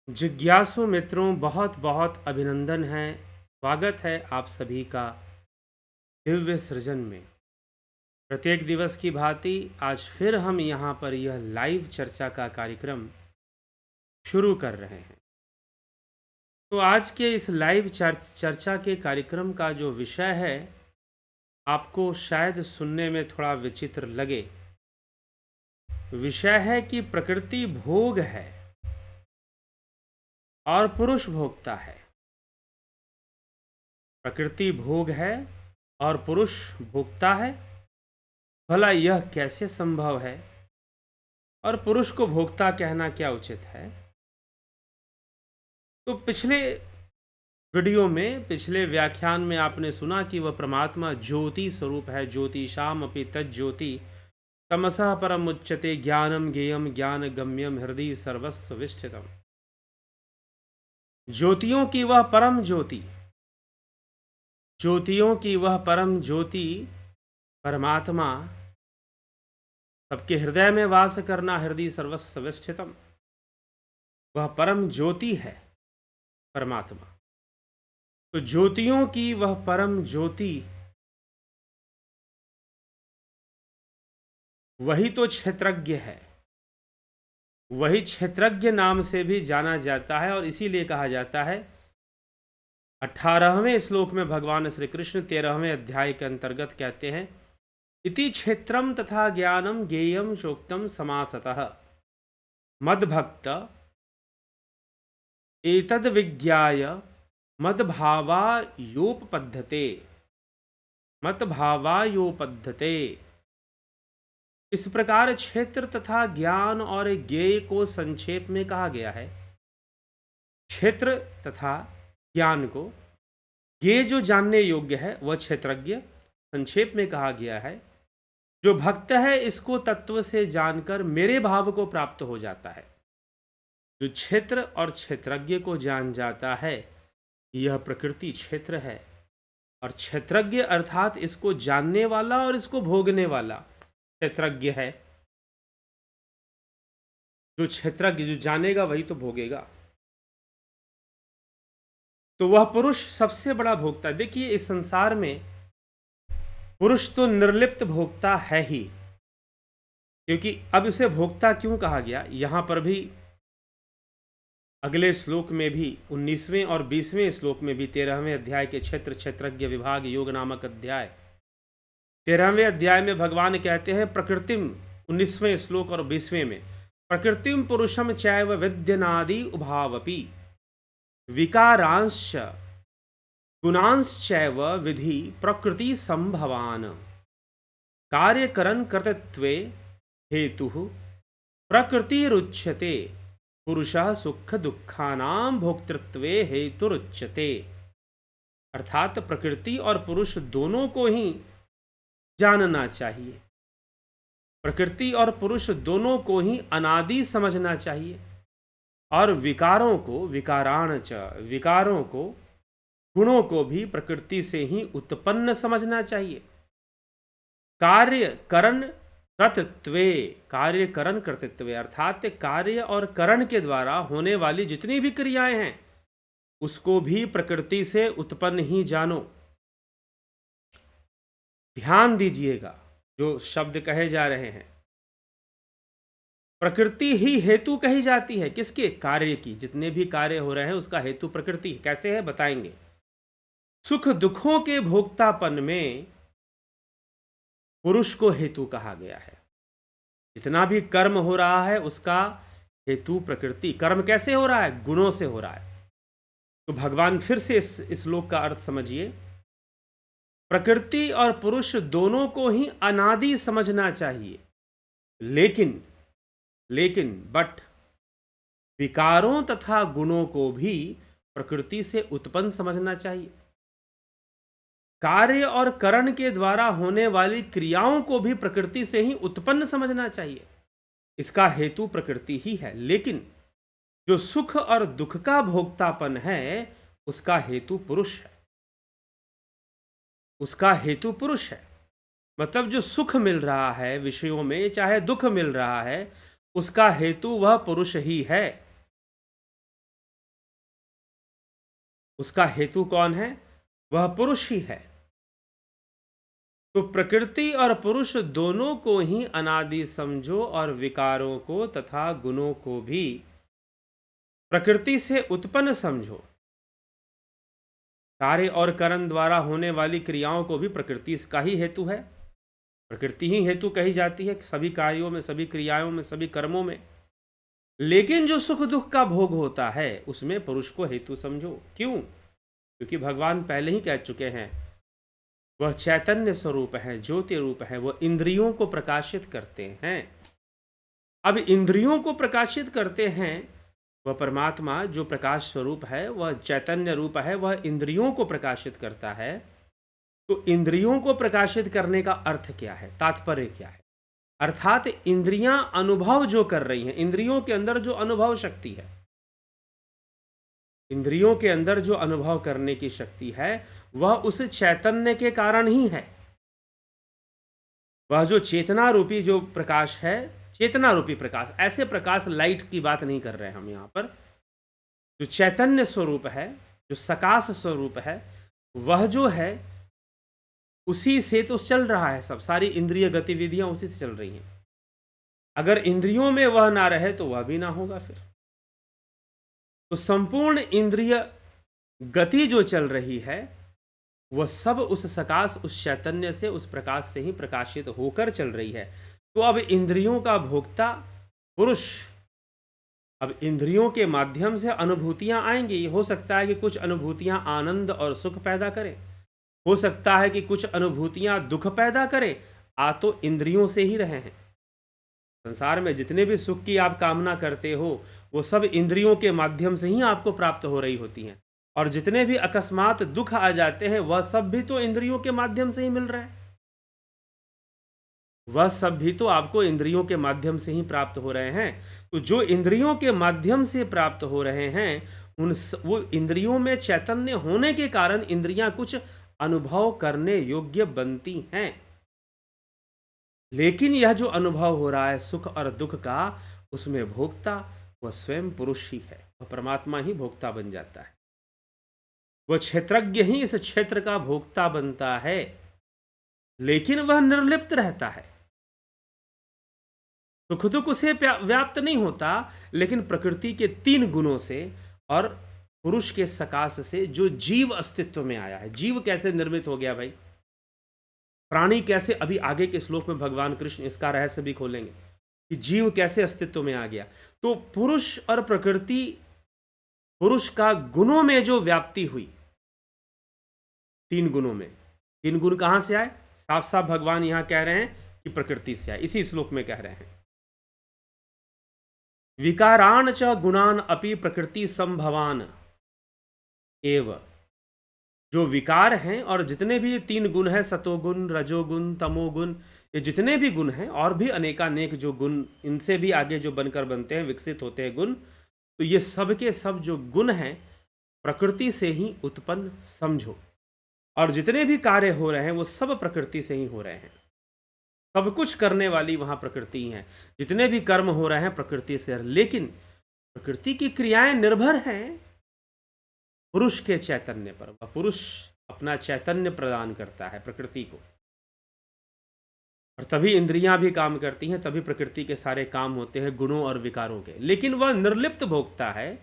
जिज्ञासु मित्रों, बहुत बहुत अभिनंदन है। स्वागत है आप सभी का दिव्य सृजन में। प्रत्येक दिवस की भांति आज फिर हम यहाँ पर यह लाइव चर्चा का कार्यक्रम शुरू कर रहे हैं। तो आज के इस लाइव चर्चा के कार्यक्रम का जो विषय है, आपको शायद सुनने में थोड़ा विचित्र लगे। विषय है कि प्रकृति भोग है और पुरुष भोगता है। प्रकृति भोग है और पुरुष भोगता है। भला यह कैसे संभव है? और पुरुष को भोक्ता कहना क्या उचित है? तो पिछले व्याख्यान में आपने सुना कि वह परमात्मा ज्योति स्वरूप है। ज्योतिषाम अपि तज्ज्योति तमसः परम उच्यते ज्ञानम ज्ञेयम ज्ञान गम्यम हृदय सर्वस्व विष्ठितम। ज्योतियों की वह परम ज्योति, ज्योतियों की वह परम ज्योति परमात्मा, सबके हृदय में वास करना, हृदय सर्वस्व विष्ठितम, वह परम ज्योति है परमात्मा। तो ज्योतियों की वह परम ज्योति, वही तो क्षेत्रज्ञ है। वही क्षेत्रज्ञ नाम से भी जाना जाता है। और इसीलिए कहा जाता है 18वें श्लोक में भगवान श्री कृष्ण 13वें अध्याय के अंतर्गत कहते हैं, इति क्षेत्रम तथा ज्ञानम ज्ञेयम चोक्तम समासतः मद्भक्त एतद विज्ञाय मद्भावायोपपद्धते। मतभावायोपद्धते। इस प्रकार क्षेत्र तथा ज्ञान और ज्ञेय को संक्षेप में कहा गया है। क्षेत्र तथा ज्ञान को, ज्ञेय जो जानने योग्य है वह क्षेत्रज्ञ, संक्षेप में कहा गया है। जो भक्त है इसको तत्व से जानकर मेरे भाव को प्राप्त हो जाता है। जो क्षेत्र और क्षेत्रज्ञ को जान जाता है, यह प्रकृति क्षेत्र है। और क्षेत्रज्ञ अर्थात इसको जानने वाला और इसको भोगने वाला क्षेत्रज्ञ है। जो क्षेत्रज्ञ, जो जानेगा वही तो भोगेगा। तो वह पुरुष सबसे बड़ा भोक्ता। देखिए, इस संसार में पुरुष तो निर्लिप्त भोक्ता है ही। क्योंकि अब इसे भोक्ता क्यों कहा गया, यहां पर भी अगले श्लोक में भी 19वें और 20वें श्लोक में भी 13वें अध्याय के क्षेत्र क्षेत्रज्ञ विभाग योग नामक अध्याय 13वें अध्याय में भगवान कहते हैं प्रकृतिम, 19वें श्लोक और 20वें में, प्रकृतिम पुरुषम चैव विद्यनादि उभावपि विकारांश्च गुणांश्चैव विधि प्रकृति संभवान कार्यकरण कर्तृत्वे हेतु प्रकृतिरुच्यते पुरुषः सुख दुखानां भोक्तृत्वे हेतुरुच्यते। अर्थात प्रकृति और पुरुष दोनों को ही जानना चाहिए। प्रकृति और पुरुष दोनों को ही अनादि समझना चाहिए। और विकारों को, विकारों को, गुणों को भी प्रकृति से ही उत्पन्न समझना चाहिए। कार्यकरण कर्तृत्वे अर्थात कार्य और करण के द्वारा होने वाली जितनी भी क्रियाएं हैं उसको भी प्रकृति से उत्पन्न ही जानो। ध्यान दीजिएगा जो शब्द कहे जा रहे हैं। प्रकृति ही हेतु कही जाती है। किसके? कार्य की। जितने भी कार्य हो रहे हैं उसका हेतु प्रकृति। कैसे है बताएंगे। सुख दुखों के भोक्तापन में पुरुष को हेतु कहा गया है। जितना भी कर्म हो रहा है उसका हेतु प्रकृति। कर्म कैसे हो रहा है? गुणों से हो रहा है। तो भगवान फिर से इस श्लोक का अर्थ समझिए। प्रकृति और पुरुष दोनों को ही अनादि समझना चाहिए। लेकिन बट विकारों तथा गुणों को भी प्रकृति से उत्पन्न समझना चाहिए। कार्य और करण के द्वारा होने वाली क्रियाओं को भी प्रकृति से ही उत्पन्न समझना चाहिए। इसका हेतु प्रकृति ही है। लेकिन जो सुख और दुख का भोक्तापन है उसका हेतु पुरुष है। उसका हेतु पुरुष है। मतलब जो सुख मिल रहा है विषयों में, चाहे दुख मिल रहा है, उसका हेतु वह पुरुष ही है। उसका हेतु कौन है? वह पुरुष ही है। तो प्रकृति और पुरुष दोनों को ही अनादि समझो और विकारों को तथा गुणों को भी प्रकृति से उत्पन्न समझो। कार्य और कर्म द्वारा होने वाली क्रियाओं को भी प्रकृति का ही हेतु है। प्रकृति ही हेतु कही जाती है सभी कार्यों में, सभी क्रियाओं में, सभी कर्मों में। लेकिन जो सुख दुख का भोग होता है उसमें पुरुष को हेतु समझो। क्यों? क्योंकि भगवान पहले ही कह चुके हैं वह चैतन्य स्वरूप है, ज्योति रूप है, वह इंद्रियों को प्रकाशित करते हैं। अब इंद्रियों को प्रकाशित करते हैं वह परमात्मा जो प्रकाश स्वरूप है, वह चैतन्य रूप है, वह इंद्रियों को प्रकाशित करता है। तो इंद्रियों को प्रकाशित करने का अर्थ क्या है, तात्पर्य क्या है? अर्थात इंद्रियां अनुभव जो कर रही हैं, इंद्रियों के अंदर जो अनुभव शक्ति है, इंद्रियों के अंदर जो अनुभव करने की शक्ति है वह उस चैतन्य के कारण ही है। वह जो चेतना रूपी जो प्रकाश है, चेतना रूपी प्रकाश, ऐसे प्रकाश लाइट की बात नहीं कर रहे हैं हम यहाँ पर। जो चैतन्य स्वरूप है, जो सकाश स्वरूप है, वह जो है उसी से तो चल रहा है सब, सारी इंद्रिय गतिविधियां उसी से चल रही हैं। अगर इंद्रियों में वह ना रहे तो वह भी ना होगा फिर। तो संपूर्ण इंद्रिय गति जो चल रही है वह सब उस सकाश, उस चैतन्य से, उस प्रकाश से ही प्रकाशित होकर चल रही है। तो अब इंद्रियों का भोक्ता पुरुष, अब इंद्रियों के माध्यम से अनुभूतियां आएंगी। हो सकता है कि कुछ अनुभूतियां आनंद और सुख पैदा करें, हो सकता है कि कुछ अनुभूतियां दुख पैदा करें। आ तो इंद्रियों से ही रहे हैं। संसार में जितने भी सुख की आप कामना करते हो वो सब इंद्रियों के माध्यम से ही आपको प्राप्त हो रही होती हैं। और जितने भी अकस्मात दुख आ जाते हैं वह सब भी तो इंद्रियों के माध्यम से ही मिल रहे हैं। वह सब भी तो आपको इंद्रियों के माध्यम से ही प्राप्त हो रहे हैं। तो जो इंद्रियों के माध्यम से प्राप्त हो रहे हैं वो इंद्रियों में चैतन्य होने के कारण इंद्रियां कुछ अनुभव करने योग्य बनती हैं। लेकिन यह जो अनुभव हो रहा है सुख और दुख का, उसमें भोक्ता वह स्वयं पुरुष ही है। वह परमात्मा ही भोक्ता बन जाता है। वह क्षेत्रज्ञ ही इस क्षेत्र का भोक्ता बनता है, लेकिन वह निर्लिप्त रहता है। सुख दुख उसे व्याप्त नहीं होता, लेकिन प्रकृति के 3 गुणों से और पुरुष के सकाश से जो जीव अस्तित्व में आया है। जीव कैसे निर्मित हो गया भाई, प्राणी कैसे, अभी आगे के श्लोक में भगवान कृष्ण इसका रहस्य भी खोलेंगे कि जीव कैसे अस्तित्व में आ गया। तो पुरुष और प्रकृति, पुरुष का गुणों में जो व्याप्ति हुई, 3 गुणों में, 3 गुण कहां से आए? साफ साफ भगवान यहां कह रहे हैं कि प्रकृति से आए। इसी श्लोक में कह रहे हैं विकारान च गुणान अपि प्रकृति संभवान एव। जो विकार हैं और जितने भी 3 गुण हैं, सतोगुण, रजोगुण, तमोगुण, ये जितने भी गुण हैं और भी अनेकानेक जो गुण इनसे भी आगे जो बनकर बनते हैं, विकसित होते हैं गुण, तो ये सब के सब जो गुण हैं प्रकृति से ही उत्पन्न समझो। और जितने भी कार्य हो रहे हैं वो सब प्रकृति से ही हो रहे हैं। सब कुछ करने वाली वहां प्रकृति है। जितने भी कर्म हो रहे हैं प्रकृति से, लेकिन प्रकृति की क्रियाएं निर्भर हैं पुरुष के चैतन्य पर। वह पुरुष अपना चैतन्य प्रदान करता है प्रकृति को, और तभी इंद्रियां भी काम करती हैं, तभी प्रकृति के सारे काम होते हैं गुणों और विकारों के। लेकिन वह निर्लिप्त भोक्ता है,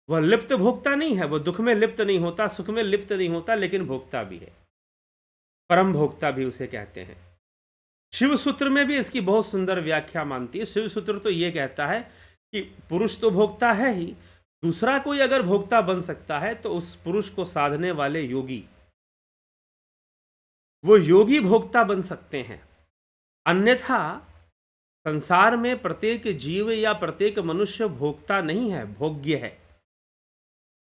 वह लिप्त भोक्ता नहीं है। वह दुख में लिप्त नहीं होता, सुख में लिप्त नहीं होता, लेकिन भोक्ता भी है। परम भोक्ता भी उसे कहते हैं। शिव सूत्र में भी इसकी बहुत सुंदर व्याख्या मानती है। शिव सूत्र तो ये कहता है कि पुरुष तो भोक्ता है ही, दूसरा कोई अगर भोक्ता बन सकता है तो उस पुरुष को साधने वाले योगी, वो योगी भोक्ता बन सकते हैं। अन्यथा संसार में प्रत्येक जीव या प्रत्येक मनुष्य भोक्ता नहीं है, भोग्य है।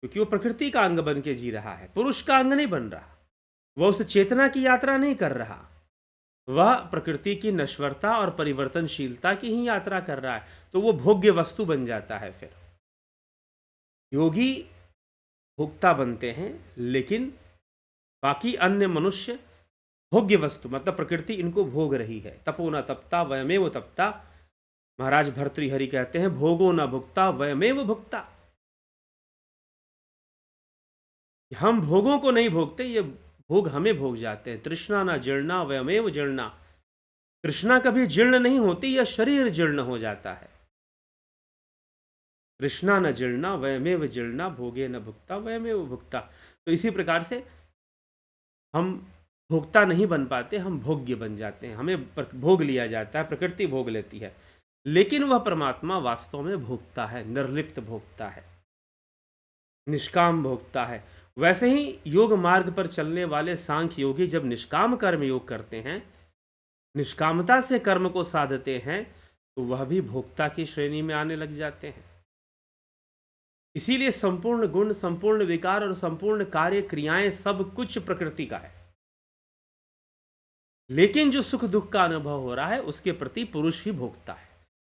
क्योंकि वो प्रकृति का अंग बन के जी रहा है, पुरुष का अंग नहीं बन रहा। वह उस चेतना की यात्रा नहीं कर रहा, वह प्रकृति की नश्वरता और परिवर्तनशीलता की ही यात्रा कर रहा है। तो वो भोग्य वस्तु बन जाता है। फिर योगी भोक्ता बनते हैं, लेकिन बाकी अन्य मनुष्य भोग्य वस्तु, मतलब प्रकृति इनको भोग रही है। तपो न तपता वयमेव तपता, महाराज भर्तृहरि कहते हैं भोगो न भुक्ता वयमेव भुक्ता। हम भोगों को नहीं भोगते, ये भोग हमें भोग जाते हैं। तृष्णा न जीर्णा वयमेव जीर्णा, तृष्णा कभी जीर्ण नहीं होती, यह शरीर जीर्ण हो जाता है। तृष्णा न जीर्णा वयमेव जीर्णा, भोगे न भुक्ता वयमेव भुक्ता। तो इसी प्रकार से हम भोक्ता नहीं बन पाते, हम भोग्य बन जाते हैं, हमें भोग लिया जाता है, प्रकृति भोग लेती है। लेकिन वह परमात्मा वास्तव में भोगता है, निर्लिप्त भोगता है, निष्काम भोगता है। वैसे ही योग मार्ग पर चलने वाले सांख्य योगी जब निष्काम कर्म योग करते हैं, निष्कामता से कर्म को साधते हैं, तो वह भी भोक्ता की श्रेणी में आने लग जाते हैं। इसीलिए संपूर्ण गुण, संपूर्ण विकार और संपूर्ण कार्य क्रियाएं सब कुछ प्रकृति का है। लेकिन जो सुख दुख का अनुभव हो रहा है उसके प्रति पुरुष ही भोगता है,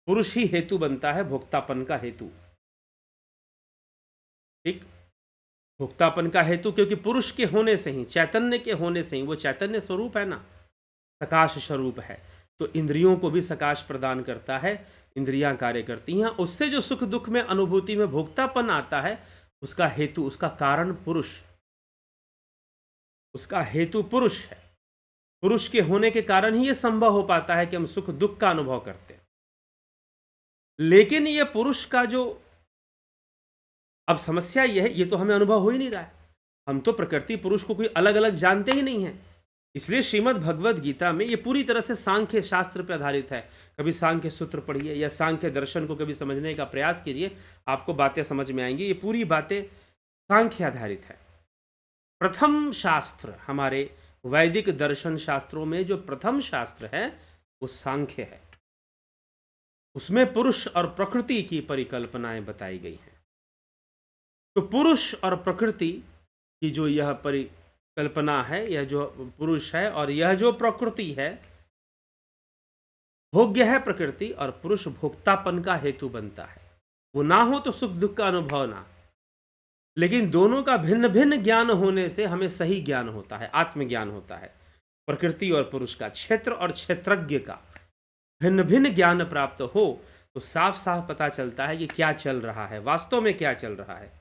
पुरुष ही हेतु बनता है, भोक्तापन का हेतु। ठीक, भोक्तापन का हेतु, क्योंकि पुरुष के होने से ही, चैतन्य के होने से ही, वो चैतन्य स्वरूप है ना, सकाश स्वरूप है, तो इंद्रियों को भी सकाश प्रदान करता है, इंद्रियां कार्य करती हैं। उससे जो सुख दुख में अनुभूति में भोक्तापन आता है, उसका हेतु, उसका कारण पुरुष, उसका हेतु पुरुष है। पुरुष के होने के कारण ही यह संभव हो पाता है कि हम सुख दुख का अनुभव करते हैं। लेकिन यह पुरुष का जो, अब समस्या यह है, ये तो हमें अनुभव हो ही नहीं रहा है, हम तो प्रकृति पुरुष को कोई अलग अलग जानते ही नहीं है। इसलिए श्रीमद् भगवद गीता में ये पूरी तरह से सांख्य शास्त्र पर आधारित है। कभी सांख्य सूत्र पढ़िए या सांख्य दर्शन को कभी समझने का प्रयास कीजिए, आपको बातें समझ में आएंगी। ये पूरी बातें सांख्य आधारित है। प्रथम शास्त्र, हमारे वैदिक दर्शन शास्त्रों में जो प्रथम शास्त्र है वो सांख्य है। उसमें पुरुष और प्रकृति की परिकल्पनाएं बताई गई हैं। तो पुरुष और प्रकृति की जो यह परिकल्पना है, यह जो पुरुष है और यह जो प्रकृति है, भोग्य है प्रकृति, और पुरुष भोक्तापन का हेतु बनता है। वो ना हो तो सुख दुख का अनुभव ना, लेकिन दोनों का भिन्न भिन्न ज्ञान होने से हमें सही ज्ञान होता है, आत्मज्ञान होता है। प्रकृति और पुरुष का, क्षेत्र और क्षेत्रज्ञ का भिन्न भिन्न ज्ञान प्राप्त हो तो साफ साफ पता चलता है कि क्या चल रहा है, वास्तव में क्या चल रहा है,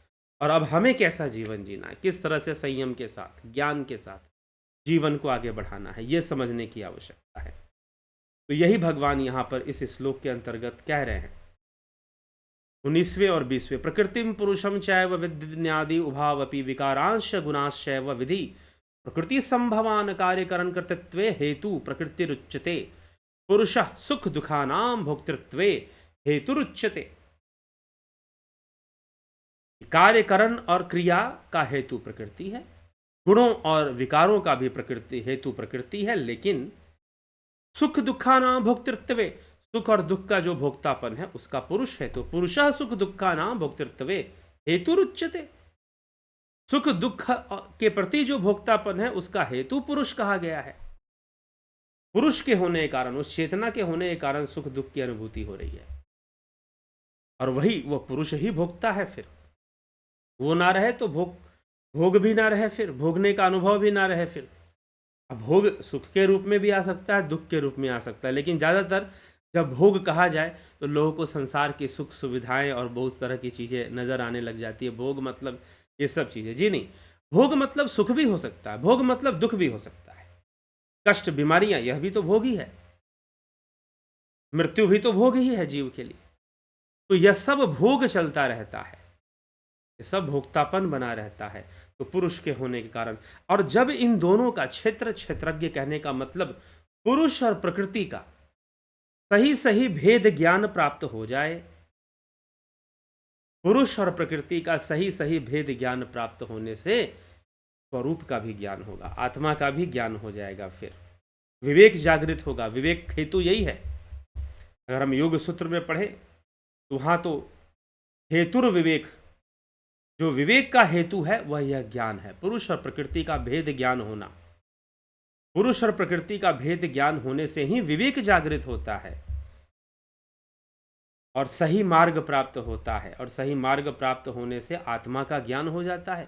और अब हमें कैसा जीवन जीना है, किस तरह से संयम के साथ, ज्ञान के साथ जीवन को आगे बढ़ाना है, यह समझने की आवश्यकता है। तो यही भगवान यहाँ पर इस श्लोक के अंतर्गत कह रहे हैं। 19वें और 20वें, प्रकृतिम पुरुषम चैव विद्यादि उभावपि विकारांश गुणाश्चैव विधि प्रकृति संभवान कार्यकरण कर्तृत्वे हेतु प्रकृतिरुच्यते पुरुषः सुख दुखानां भोक्तृत्वे हेतुरुच्यते। कार्यकरण और क्रिया का हेतु प्रकृति है, गुणों और विकारों का भी प्रकृति हेतु प्रकृति है, लेकिन सुख दुखानां भोक्तृत्वे, सुख और दुख का जो भोक्तापन है उसका पुरुष है। तो पुरुषः सुख दुखानां भोक्तृत्वे हेतुरुच्यते, सुख दुख के प्रति जो भोक्तापन है उसका हेतु पुरुष कहा गया है। पुरुष के होने के कारण, उस चेतना के होने के कारण सुख दुख की अनुभूति हो रही है, और वही वो पुरुष ही भोगता है। फिर वो ना रहे तो भोग भी ना रहे, फिर भोगने का अनुभव भी ना रहे। फिर अब भोग सुख के रूप में भी आ सकता है, दुख के रूप में आ सकता है, लेकिन ज़्यादातर जब भोग कहा जाए तो लोगों को संसार की सुख सुविधाएं और बहुत तरह की चीज़ें नज़र आने लग जाती है। भोग मतलब ये सब चीज़ें, जी नहीं, भोग मतलब सुख भी हो सकता है, भोग मतलब दुख भी हो सकता है, कष्ट बीमारियां, यह भी तो भोग ही है, मृत्यु भी तो भोग ही है जीव के लिए। तो यह सब भोग चलता रहता है, ये सब भोक्तापन बना रहता है, तो पुरुष के होने के कारण। और जब इन दोनों का, क्षेत्र क्षेत्रज्ञ कहने का मतलब पुरुष और प्रकृति का सही सही भेद ज्ञान प्राप्त हो जाए, पुरुष और प्रकृति का सही सही भेद ज्ञान प्राप्त होने से स्वरूप का भी ज्ञान होगा, आत्मा का भी ज्ञान हो जाएगा, फिर विवेक जागृत होगा। विवेक हेतु यही है। अगर हम योग सूत्र में पढ़े तो वहां तो हेतुर विवेक, जो विवेक का हेतु है वह यह ज्ञान है, पुरुष और प्रकृति का भेद ज्ञान होना। पुरुष और प्रकृति का भेद ज्ञान होने से ही विवेक जागृत होता है और सही मार्ग प्राप्त होता है, और सही मार्ग प्राप्त होने से आत्मा का ज्ञान हो जाता है।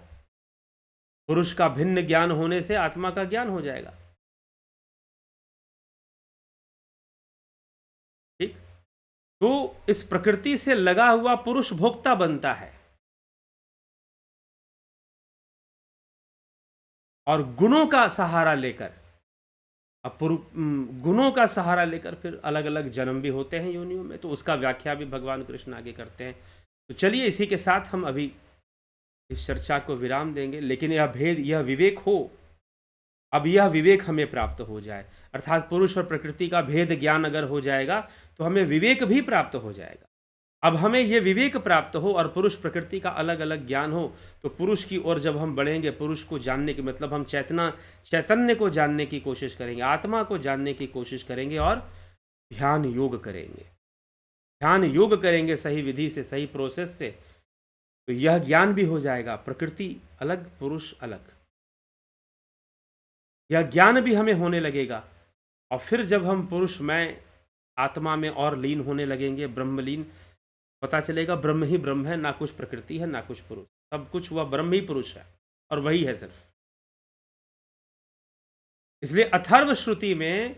पुरुष का भिन्न ज्ञान होने से आत्मा का ज्ञान हो जाएगा। ठीक, तो इस प्रकृति से लगा हुआ पुरुष भोक्ता बनता है, और गुणों का सहारा लेकर, अब गुणों का सहारा लेकर फिर अलग अलग जन्म भी होते हैं योनियों में, तो उसका व्याख्या भी भगवान कृष्ण आगे करते हैं। तो चलिए इसी के साथ हम अभी इस चर्चा को विराम देंगे, लेकिन यह भेद, यह विवेक हो, अब यह विवेक हमें प्राप्त हो जाए, अर्थात पुरुष और प्रकृति का भेद ज्ञान अगर हो जाएगा तो हमें विवेक भी प्राप्त हो जाएगा। अब हमें यह विवेक प्राप्त हो और पुरुष प्रकृति का अलग अलग ज्ञान हो, तो पुरुष की ओर जब हम बढ़ेंगे, पुरुष को जानने के मतलब हम चैतन्य को जानने की कोशिश करेंगे, आत्मा को जानने की कोशिश करेंगे और ध्यान योग करेंगे। ध्यान योग करेंगे सही विधि से, सही प्रोसेस से, तो यह ज्ञान भी हो जाएगा, प्रकृति अलग पुरुष अलग, यह ज्ञान भी हमें होने लगेगा। और फिर जब हम पुरुष में आत्मा में और लीन होने लगेंगे, ब्रह्मलीन, पता चलेगा ब्रह्म ही ब्रह्म है, ना कुछ प्रकृति है ना कुछ पुरुष, सब कुछ हुआ ब्रह्म ही पुरुष है और वही है सिर्फ। इसलिए अथर्व श्रुति में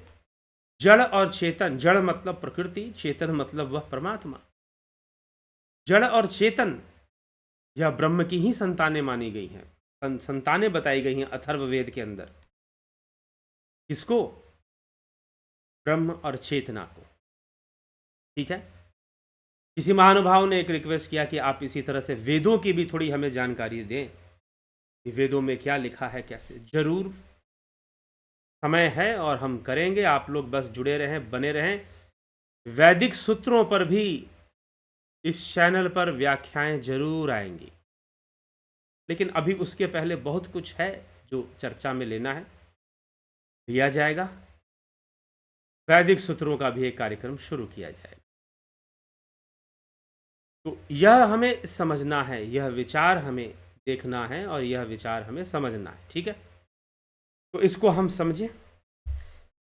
जड़ और चेतन, जड़ मतलब प्रकृति, चेतन मतलब वह परमात्मा, जड़ और चेतन यह ब्रह्म की ही संतानें मानी गई हैं, संतानें बताई गई हैं अथर्ववेद के अंदर। किसको? ब्रह्म और चेतना को। ठीक है। किसी महानुभाव ने एक रिक्वेस्ट किया कि आप इसी तरह से वेदों की भी थोड़ी हमें जानकारी दें कि वेदों में क्या लिखा है, कैसे। जरूर समय है और हम करेंगे, आप लोग बस जुड़े रहें, बने रहें। वैदिक सूत्रों पर भी इस चैनल पर व्याख्याएं जरूर आएंगी, लेकिन अभी उसके पहले बहुत कुछ है जो चर्चा में लेना है, लिया जाएगा। वैदिक सूत्रों का भी एक कार्यक्रम शुरू किया जाएगा। तो यह हमें समझना है, यह विचार हमें देखना है और यह विचार हमें समझना है। ठीक है। तो इसको हम समझें,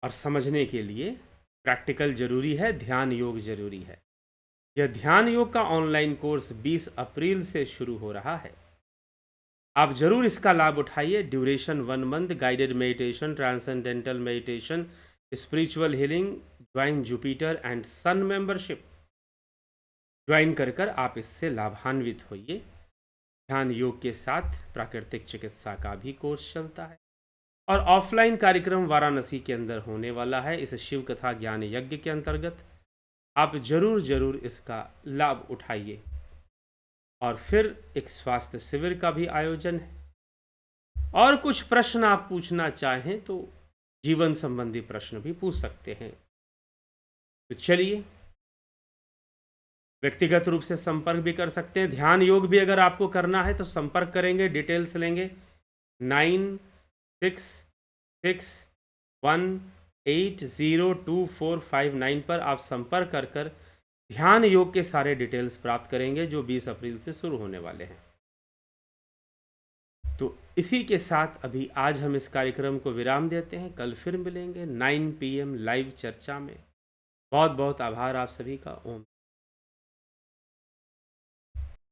और समझने के लिए प्रैक्टिकल जरूरी है, ध्यान योग जरूरी है। यह ध्यान योग का ऑनलाइन कोर्स 20 अप्रैल से शुरू हो रहा है। आप जरूर इसका लाभ उठाइए। Duration 1 month, guided meditation, transcendental meditation, spiritual healing, join Jupiter and sun membership join कर कर आप इससे लाभान्वित होइए। ध्यान योग के साथ प्राकृतिक चिकित्सा का भी कोर्स चलता है और ऑफलाइन कार्यक्रम वाराणसी के अंदर होने वाला है इस शिव कथा ज्ञान यज्ञ के अंतर्गत। आप जरूर इसका लाभ उठाइए। और फिर एक स्वास्थ्य शिविर का भी आयोजन है, और कुछ प्रश्न आप पूछना चाहें तो जीवन संबंधी प्रश्न भी पूछ सकते हैं। तो चलिए, व्यक्तिगत रूप से संपर्क भी कर सकते हैं। ध्यान योग भी अगर आपको करना है तो संपर्क करेंगे, डिटेल्स लेंगे। 9661802459 पर आप संपर्क कर कर ध्यान योग के सारे डिटेल्स प्राप्त करेंगे जो 20 अप्रैल से शुरू होने वाले हैं। तो इसी के साथ अभी आज हम इस कार्यक्रम को विराम देते हैं। कल फिर मिलेंगे 9 PM लाइव चर्चा में। बहुत बहुत आभार आप सभी का। ओम।